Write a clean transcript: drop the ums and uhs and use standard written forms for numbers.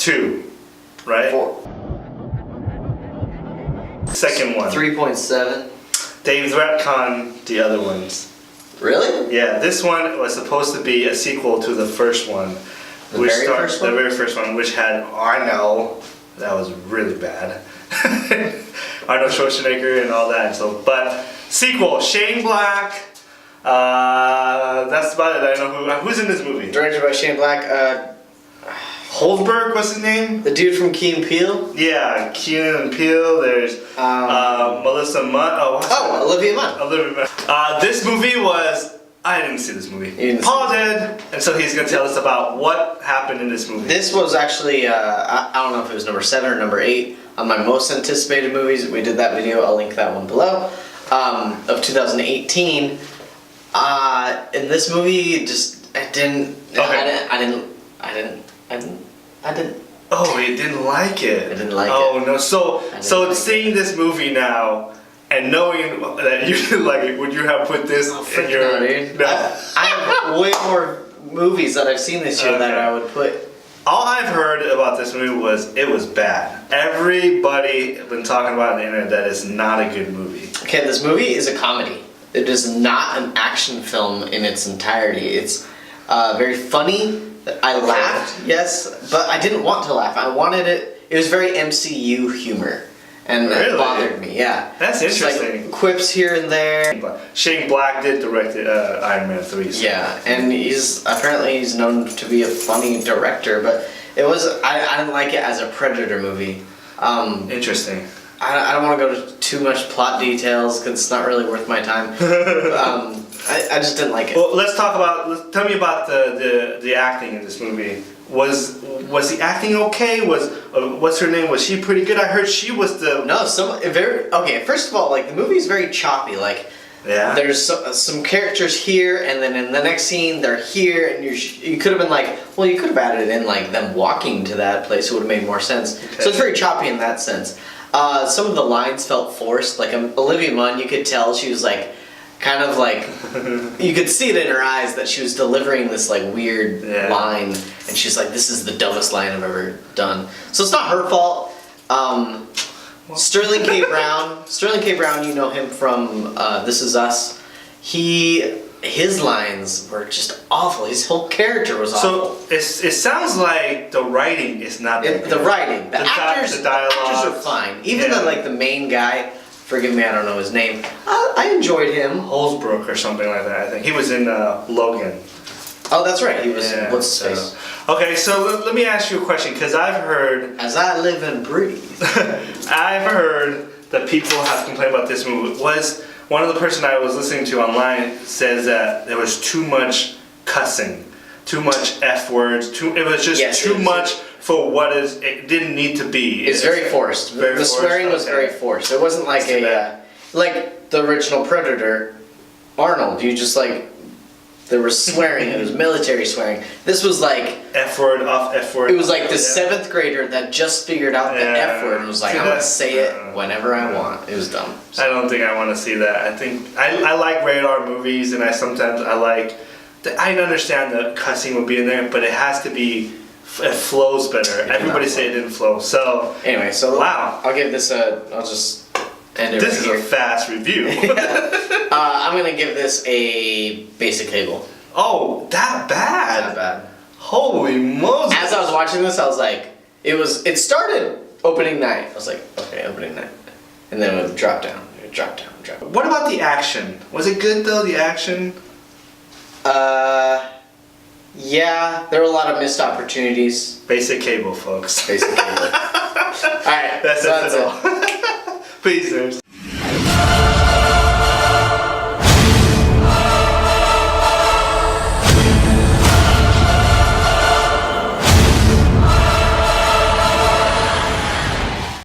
2, right? 4. Second one. 3.7. They've retconned the other ones. Really? Yeah, this one was supposed to be a sequel to the first one. The very first one, which had Arnold. That was really bad. Arnold Schwarzenegger and all that. So, but sequel, Shane Black. That's about it. I know who's in this movie. Directed by Shane Black. Holdberg, what's his name? The dude from Key and Peele. Yeah, Keenan and Peele. There's Melissa Munn. Olivia Munn. Olivia Munn. This movie was. I didn't see this movie. Paul did, and so he's gonna tell us about what happened in this movie. This was actually I don't know if it was number 7 or number 8 on my most anticipated movies. We did that video. I'll link that one below. Of 2018. In this movie, just I didn't. Oh, you didn't like it. I didn't like it. Oh no! So seeing this movie now and knowing that you didn't like it, would you have put this in your? No, dude. No. I have way more movies that I've seen this year that I would put. All I've heard about this movie was it was bad. Everybody been talking about on the internet that it's not a good movie. Okay, this movie is a comedy. It is not an action film in its entirety. It's very funny. I laughed, yes, but I didn't want to laugh. I wanted it. It was very MCU humor, and it bothered me. Yeah, that's interesting. Like quips here and there. Shane Black did direct Iron Man 3. So. Yeah, and he's known to be a funny director, but it was I didn't like it as a Predator movie. Interesting. I don't want to go to too much plot details because it's not really worth my time. I just didn't like it. Well, tell me about the acting in this movie. Was the acting okay? What's her name? Was she pretty good? I heard she was the... No, okay, first of all, like, the movie's very choppy, like... Yeah. There's some characters here, and then in the next scene, they're here, and you could have been like... Well, you could have added in, like, them walking to that place. It would have made more sense. Okay. So it's very choppy in that sense. Some of the lines felt forced. Like, Olivia Munn, you could tell she was, like... kind of like, you could see it in her eyes that she was delivering this like weird line, and she's like, this is the dumbest line I've ever done. So it's not her fault. Sterling K. Brown, you know him from This Is Us. His lines were just awful. His whole character was awful. So it sounds like the writing is not that good. The writing. The actors are fine. Even the main guy, forgive me, I don't know his name. I enjoyed him. Holzbrook or something like that, I think. He was in Logan. Oh, that's right. He was in What's His Face. Okay, so let me ask you a question, because I've heard... As I live and breathe. I've heard that people have complained about this movie. One of the person I was listening to online says that there was too much cussing, too much F words, it was just too much for what it didn't need to be. It's very forced. The swearing was very forced. It wasn't like like the original Predator, Arnold. You just like, there was swearing. It was military swearing. This was like F word off F word. It was like the 7th grader that just figured out the F word and was like, I'm gonna say it whenever I want. It was dumb. So. I don't think I want to see that. I think I like rated R movies, and I understand the cussing would be in there, but it has to be. It flows better. Everybody say it didn't flow. So anyway, wow. I'll give this I'll just end it This right is a fast review. I'm gonna give this a basic cable. Oh, that bad? That bad. Holy Moses! As I was watching this, I was like, it started opening night. I was like, okay, opening night, and then it would drop down. Drop down. What about the action? Was it good though? The action? Yeah, there were a lot of missed opportunities. Basic cable, folks. Basic cable. Alright, that's all. Peace, nerds.